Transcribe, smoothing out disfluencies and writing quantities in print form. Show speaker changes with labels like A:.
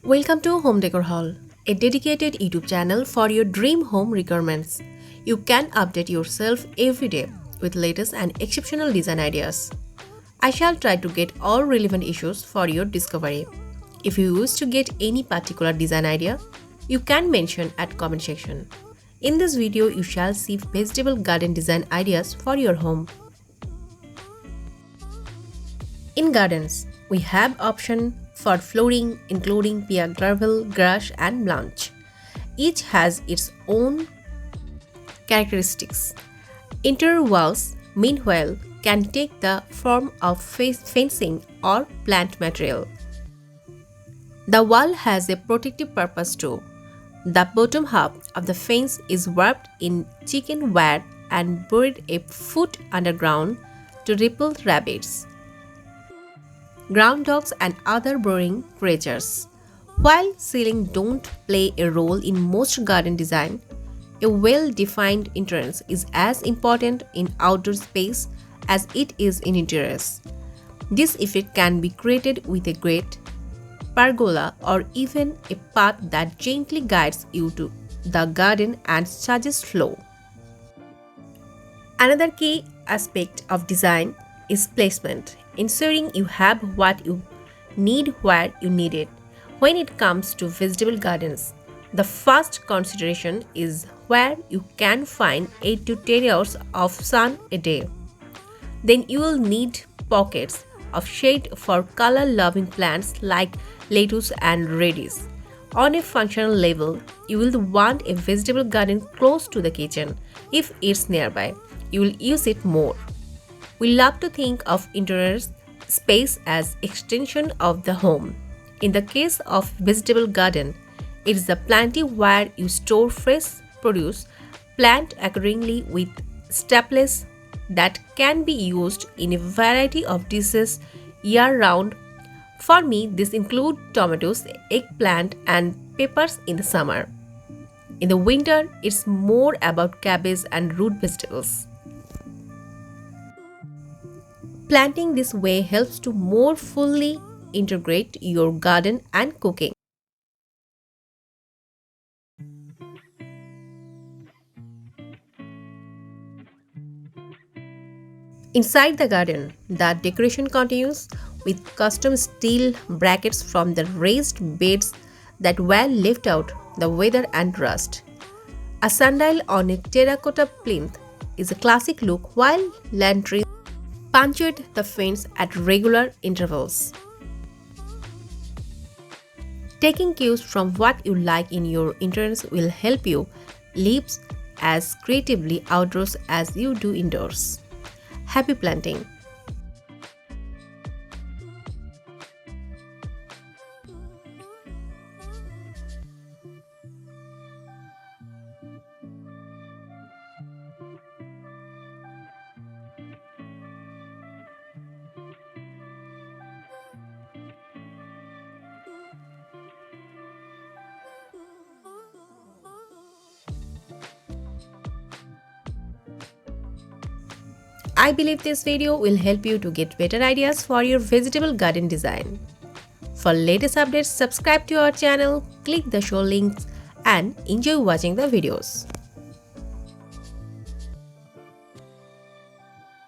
A: Welcome to Home Decor Hall, a dedicated YouTube channel for your dream home requirements. You can update yourself every day with latest and exceptional design ideas. I shall try to get all relevant issues for your discovery. If you wish to get any particular design idea, you can mention at comment section. In this video, you shall see vegetable garden design ideas for your home. In gardens, we have option for flooring including pia gravel, grass and blanch. Each has its own characteristics. Interior walls, meanwhile, can take the form of fencing or plant material. The wall has a protective purpose too. The bottom half of the fence is wrapped in chicken wire and buried a foot underground to repel rabbits, ground dogs and other burrowing creatures. While ceiling don't play a role in most garden design, a well-defined entrance is as important in outdoor space as it is in interiors. This effect can be created with a grate, pergola or even a path that gently guides you to the garden and suggests flow. Another key aspect of design is placement, ensuring you have what you need where you need it. When it comes to vegetable gardens, the first consideration is where you can find 8 to 10 hours of sun a day. Then you will need pockets of shade for color-loving plants like lettuce and radish. On a functional level, you will want a vegetable garden close to the kitchen. If it's nearby, you will use it more. We love to think of interior space as extension of the home. In the case of vegetable garden, it is the planting where you store fresh produce, plant accordingly with staples that can be used in a variety of dishes year-round. For me, this includes tomatoes, eggplant, and peppers in the summer. In the winter, it's more about cabbage and root vegetables. Planting this way helps to more fully integrate your garden and cooking. Inside the garden, the decoration continues with custom steel brackets from the raised beds that were left out the weather and rust. A sundial on a terracotta plinth is a classic look, while lanterns punctuate the fence at regular intervals. Taking cues from what you like in your interiors will help you live as creatively outdoors as you do indoors. Happy planting! I believe this video will help you to get better ideas for your vegetable garden design. For latest updates, subscribe to our channel, click the show links and enjoy watching the videos.